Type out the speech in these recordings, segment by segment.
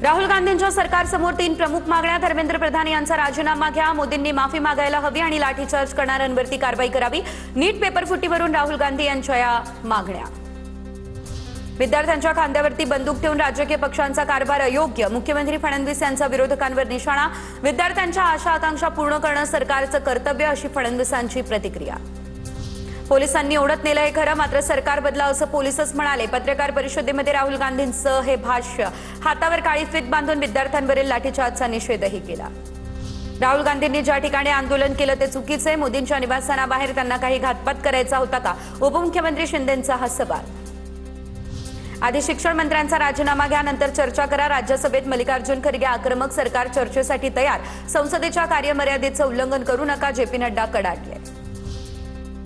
राहुल गांधींच्या सरकारसमोर 3 प्रमुख मागण्या। धर्मेंद्र प्रधान यांचा राजीनामा घ्या, मोदींनी माफी मागायला हवी आणि लाठीचार्ज करणाऱ्यांवरती कारवाई करावी। नीट पेपरफुटीवरून राहुल गांधी यांच्या या मागण्या। विद्यार्थ्यांच्या खांद्यावरती बंदूक ठेवून राजकीय पक्षांचा कारभार अयोग्य, मुख्यमंत्री फडणवीस यांचा विरोधकांवर निशाणा। विद्यार्थ्यांच्या आशा आकांक्षा पूर्ण करणं सरकारचं कर्तव्य, अशी फडणवीसांची प्रतिक्रिया। पोलिसांनी ओढत नेलं हे खरं, मात्र सरकार बदला असं पोलीसच म्हणाले। पत्रकार परिषदेमध्ये राहुल गांधींचं हे भाष्य। हातावर काळी फीत बांधून विद्यार्थ्यांवरील लाठीचार्जचा निषेधही केला। राहुल गांधींनी ज्या ठिकाणी आंदोलन केलं ते चुकीचे, मोदींच्या निवासस्थानाबाहेर त्यांना काही घातपात करायचा होता का? उपमुख्यमंत्री शिंदेंचा हा सवाल। आधी शिक्षण मंत्र्यांचा राजीनामा घ्या, नंतर चर्चा करा। राज्यसभेत मल्लिकार्जुन खरगे आक्रमक, सरकार चर्चेसाठी तयार। संसदेच्या कार्यमर्यादेचं उल्लंघन करू नका, जेपी नड्डा कडाडले।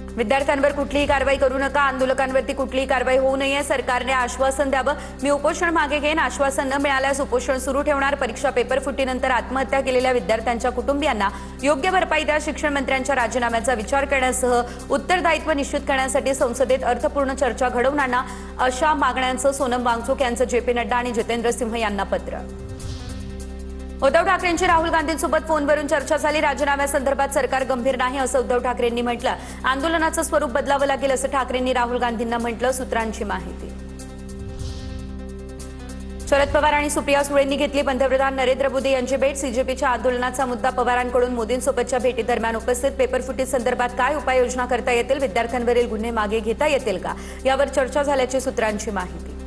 विद्यार्थ्यांवर कुठलीही कारवाई करू नका, आंदोलकांवरती कुठलीही कारवाई होऊ नये, सरकारने आश्वासन द्यावं। मी उपोषण मागे घेईन, आश्वासन न मिळाल्यास उपोषण सुरू ठेवणार। परीक्षा पेपरफुटीनंतर आत्महत्या केलेल्या विद्यार्थ्यांच्या कुटुंबियांना योग्य भरपाई द्या। शिक्षण मंत्र्यांच्या राजीनाम्याचा विचार करण्यासह उत्तरदायित्व निश्चित करण्यासाठी संसदेत अर्थपूर्ण चर्चा घडवून आणा, अशा मागण्यांचं सोनम वांगचुक यांचं जेपी नड्डा आणि जितेंद्र सिंह यांना पत्र। उद्धव ठाकरेंची राहुल गांधींसोबत फोनवरून चर्चा झाली। राजीनाम्यासंदर्भात सरकार गंभीर नाही असं उद्धव ठाकरेंनी म्हटलं। आंदोलनाचं स्वरूप बदलावं लागेल असं ठाकरेंनी राहुल गांधींना म्हटलं। सूत्रांची माहिती। शरद पवार आणि सुप्रिया सुळेंनी घेतली पंतप्रधान नरेंद्र मोदी यांची भेट। सीजेपीच्या आंदोलनाचा मुद्दा पवारांकडून मोदींसोबतच्या भेटीदरम्यान उपस्थित। पेपरफुटी संदर्भात काय उपाययोजना करता येतील, विद्यार्थ्यांवरील गुन्हे मागे घेता येतील का, यावर चर्चा झाल्याची सूत्रांची माहिती।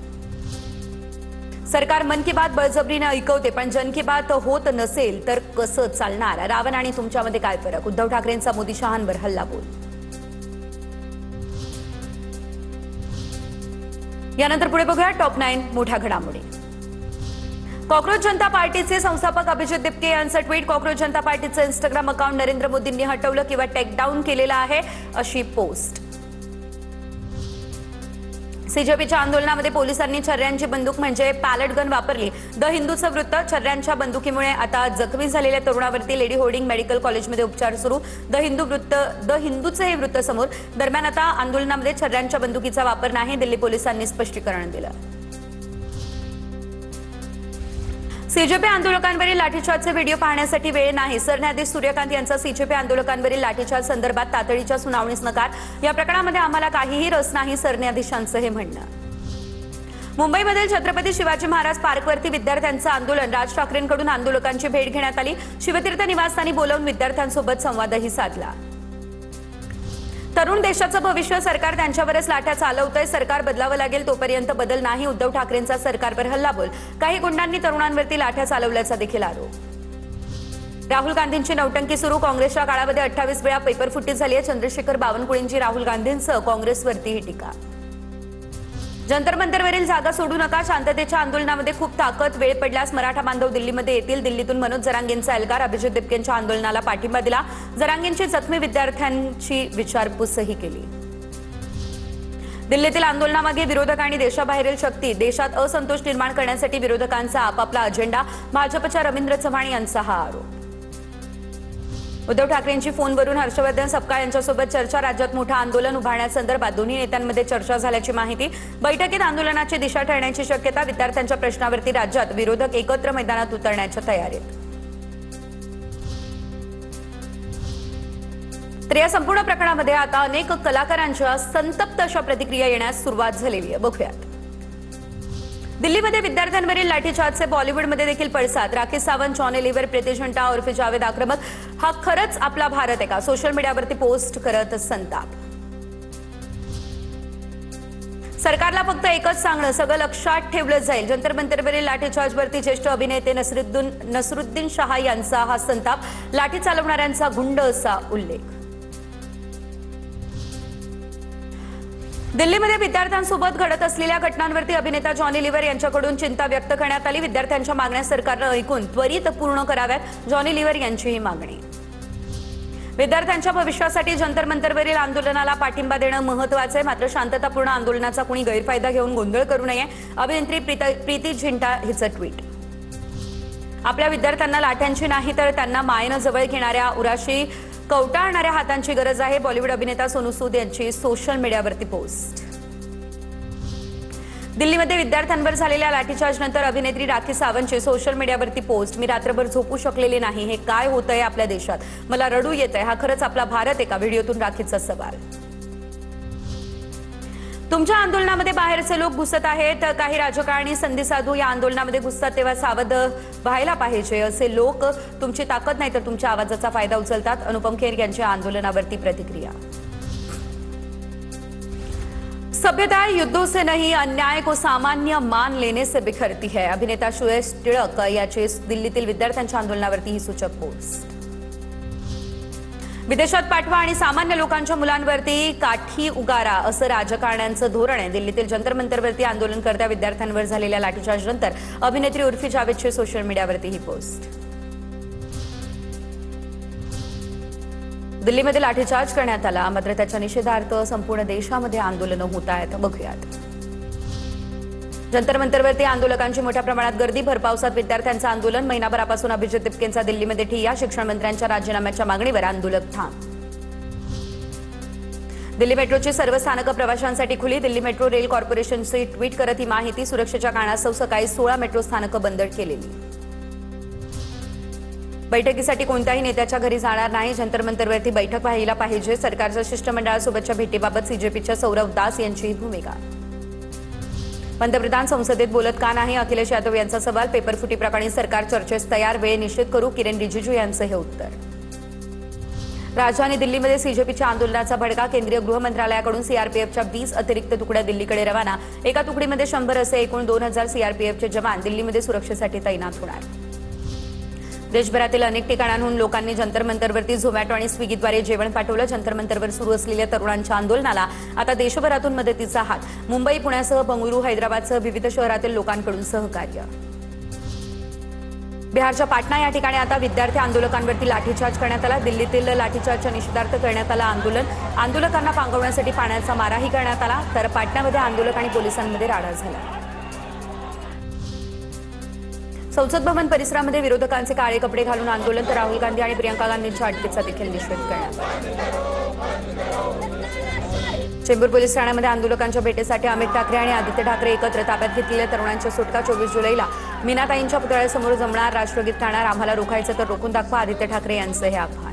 सरकार मन की बात बळजबरीने ऐकवते, पण जन की बात होत नसेल तर कसं चालणार? रावण आणि तुमच्यामध्ये काय फरक? उद्धव ठाकरेंचा मोदी शहांवर हल्लाबोल। यानंतर पुढे बघूया टॉप 9 मोठ्या घडामोडी। कॉक्रोच जनता पार्टीचे संस्थापक अभिजित दिपके यांचं ट्विट। कॉक्रोच जनता पार्टीचं इंस्टाग्राम अकाउंट नरेंद्र मोदींनी हटवलं किंवा टेक डाऊन केलेलं आहे, अशी पोस्ट। सीजेपीच्या आंदोलनामध्ये पोलिसांनी छर्यांची बंदूक म्हणजे पॅलेट गन वापरली। द हिंदूचं वृत्त। छर्यांच्या बंदुकीमुळे आता जखमी झालेल्या तरुणावरती लेडी होर्डिंग मेडिकल कॉलेजमध्ये उपचार सुरू। द हिंदूचं हे वृत्त समोर। दरम्यान आता आंदोलनामध्ये छर्यांच्या बंदुकीचा वापर नाही, दिल्ली पोलिसांनी स्पष्टीकरण दिलं। सीजेपी आंदोलकांवरील लाठीचार्जचे व्हिडिओ पाहण्यासाठी वेळ नाही। सरन्यायाधीश सूर्यकांत यांचा सीजेपी आंदोलकांवरील लाठीचार्ज संदर्भात तातडीच्या सुनावणीस नकार। या प्रकरणामध्ये आम्हाला काहीही रस नाही, सरन्यायाधीशांचं हे म्हणणं। मुंबईमधील छत्रपती शिवाजी महाराज पार्कवरती विद्यार्थ्यांचं आंदोलन। राज ठाकरेंकडून आंदोलकांची भेट घेण्यात आली। शिवतीर्थ निवासस्थानी बोलावून विद्यार्थ्यांसोबत संवादही साधला। तरुण देशाचं भविष्य, सरकार त्यांच्यावरच लाठ्या चालवतंय। सरकार बदलावं लागेल, तोपर्यंत बदल नाही। उद्धव ठाकरेंचा सरकारवर हल्लाबोल। काही गुंडांनी तरुणांवरती लाठ्या चालवल्याचा देखील आरोप। राहुल गांधींची नौटंकी सुरू। काँग्रेसच्या काळामध्ये 28 वेळा पेपरफुटी झाली आहे। चंद्रशेखर बावनकुळेंची राहुल गांधींसह काँग्रेसवरती ही टीका। जंतर मंतरवरील जागा सोडू नका, शांततेच्या आंदोलनामध्ये खूप ताकद। वेळ पडल्यास मराठा बांधव दिल्लीमध्ये येतील। दिल्लीतून मनोज जरांगेंचा एल्गार। अभिजित दिपकेंच्या आंदोलनाला पाठिंबा दिला। जरांगेंची जखमी विद्यार्थ्यांची विचारपूसही केली। दिल्लीतील आंदोलनामागे विरोधक आणि देशाबाहेरील शक्ती। देशात असंतोष निर्माण करण्यासाठी विरोधकांचा आपापला अजेंडा। भाजपच्या रवींद्र चव्हाण यांचा हा आरोप। उद्धव ठाकरेंची फोनवरून हर्षवर्धन सपकाळ यांच्यासोबत चर्चा। राज्यात मोठं आंदोलन उभारण्यासंदर्भात दोन्ही नेत्यांमध्ये चर्चा झाल्याची माहिती। बैठकीत आंदोलनाची दिशा ठरण्याची शक्यता। विद्यार्थ्यांच्या प्रश्नावरती राज्यात विरोधक एकत्र मैदानात उतरण्याच्या तयारीत। तर या संपूर्ण प्रकरणामध्ये आता अनेक कलाकारांच्या संतप्त अशा प्रतिक्रिया येण्यास सुरुवात झालेली आहे। बघूयात। दिल्लीमध्ये विद्यार्थ्यांवरील लाठीचार्जचे बॉलिवूडमध्ये देखील पडसाद। राकेश सावंत, जॉनी लिव्हर, प्रीती झिंटा उर्फ जावेद आक्रमक। हा खरंच आपला भारत आहे का? सोशल मीडियावरती पोस्ट करत संताप। सरकारला फक्त एकच सांगणं, सगळं लक्षात ठेवलं जाईल। जंतर मंतरवरील लाठीचार्जवरती ज्येष्ठ अभिनेते नसरुद्दीन शाह यांचा हा संताप। लाठी चालवणाऱ्यांचा गुंड असा उल्लेख। दिल्लीमध्ये विद्यार्थ्यांसोबत घडत असलेल्या घटनांवरती अभिनेता जॉनी लिव्हर यांच्याकडून चिंता व्यक्त करण्यात आली। विद्यार्थ्यांच्या मागण्या सरकारनं ऐकून त्वरित पूर्ण कराव्यात, जॉनी लिव्हर यांची ही मागणी। विद्यार्थ्यांच्या भविष्यासाठी जंतर मंतरवरील आंदोलनाला पाठिंबा देणं महत्त्वाचं आहे, मात्र शांततापूर्ण आंदोलनाचा कुणी गैरफायदा घेऊन गोंधळ करू नये। अभिनेत्री प्रीती झिंटा हिचं ट्विट। आपल्या विद्यार्थ्यांना लाठ्यांची नाही तर त्यांना मायेनं जवळ घेणाऱ्या, उराशी कवटाळणाऱ्या हातांची गरज आहे। बॉलिवूड अभिनेता सोनू सूद यांची सोशल मीडियावरती पोस्ट। दिल्लीमध्ये विद्यार्थ्यांवर झालेल्या लाठीचार्जनंतर अभिनेत्री राखी सावंतची सोशल मीडियावरती पोस्ट. मी रात्रभर झोपू शकलेले नाही. हे काय होतंय आपल्या देशात? मला रडू येतंय. हा खरंच आपला भारत आहे का? व्हिडिओतून राखीचा सवाल. तुमच्या आंदोलनामध्ये बाहेरचे लोक घुसत आहेत. काही राजकारणी संधी साधू या आंदोलनामध्ये घुसतात तेव्हा सावध व्हायला पाहिजे. असे लोक तुमची ताकद नाही तर तुमच्या आवाजाचा फायदा उचलतात. अनुपम खेर यांच्या आंदोलनावरती प्रतिक्रिया. सभ्यता युद्धों से नहीं अन्याय को सामान्य मान लेने से बिखरती है. अभिनेता सुयश टिळक याचे दिल्लीतील विद्यार्थ्यांच्या आंदोलनावरती ही सूचक पोस्ट. विदेशात पाठवा आणि सामान्य लोकांच्या मुलांवरती काठी उगारा असं राजकारण्यांचं धोरण आहे. दिल्लीतील जंतर मंतरवरती आंदोलनकर्त्या विद्यार्थ्यांवर झालेल्या लाठीचार्जनंतर अभिनेत्री उर्फी जावेदची सोशल मीडियावरती ही पोस्ट. दिल्लीमध्ये लाठीचार्ज करण्यात आला, मात्र त्याच्या निषेधार्थ संपूर्ण देशामध्ये आंदोलनं होत आहेत. बघूयात. जंतर मंतरवरती आंदोलकांची मोठ्या प्रमाणात गर्दी. भरपावसात विद्यार्थ्यांचं आंदोलन. महिनाभरापासून अभिजित तिपकेंचा दिल्लीमध्ये ठिय्या. शिक्षण मंत्र्यांच्या राजीनाम्याच्या मागणीवर आंदोलक ठाम. दिल्ली मेट्रोची सर्व स्थानकं प्रवाशांसाठी खुली. दिल्ली मेट्रो रेल कॉर्पोरेशनची ट्विट करत ही माहिती. सुरक्षेच्या कारणास्तव सकाळी 16 मेट्रो स्थानकं बंद केलेली. बैठकीसाठी कोणत्याही नेत्याच्या घरी जाणार नाही. जंतर मंतरवरती बैठक व्हायला पाहिजे. सरकारच्या शिष्टमंडळासोबतच्या भेटीबाबत सीजेपीच्या सौरव दास यांची भूमिका. पंतप्रधान संसदेत बोलत का नाही? अखिलेश यादव यांचा सवाल. पेपरफुटी प्रकरणी सरकार चर्चेस तयार. वेळ निश्चित करू. किरण रिजिजू यांचं हे उत्तर. राजधानी दिल्लीमध्ये सीजेपीच्या आंदोलनाचा भडका. केंद्रीय गृह मंत्रालयाकडून सीआरपीएफच्या 20 अतिरिक्त तुकड्या दिल्लीकडे रवाना. एका तुकडीमध्ये 100 असे एकूण 2000 सीआरपीएफचे जवान दिल्लीमध्ये सुरक्षेसाठी तैनात होणार. देशभरातील अनेक ठिकाणांहून लोकांनी जंतर मंतरवरती झोमॅटो आणि स्विगीद्वारे जेवण पाठवलं. जंतर मंतरवर सुरू असलेल्या तरुणांच्या आंदोलनाला आता देशभरातून मदतीचा हात. मुंबई, पुण्यासह बंगळुरू, हैदराबादसह विविध शहरातील लोकांकडून सहकार्य. बिहारच्या पाटणा या ठिकाणी आता विद्यार्थी आंदोलकांवरती लाठीचार्ज करण्यात आला. दिल्लीतील लाठीचार्जच्या निषेधार्थ करण्यात आला आंदोलन. आंदोलकांना पांगवण्यासाठी पाण्याचा माराही करण्यात आला. तर पाटण्यामध्ये आंदोलक आणि पोलिसांमध्ये राडा झाला. संसद भवन परिसरामध्ये विरोधकांचे काळे कपडे घालून आंदोलन. तर राहुल गांधी आणि प्रियंका गांधींच्या अटकेचा देखील निषेध करण्यात आला. चेंबूर पोलीस ठाण्यामध्ये आंदोलकांच्या भेटीसाठी अमित ठाकरे आणि आदित्य ठाकरे एकत्र. ताब्यात घेतलेल्या तरुणांच्या सुटका. 24 जुलैला मीनाताईंच्या पुतळ्यासमोर जमणार. राष्ट्रगीत गाणार. आम्हाला रोखायचं तर रोखून दाखवा. आदित्य ठाकरे यांचं हे आव्हान.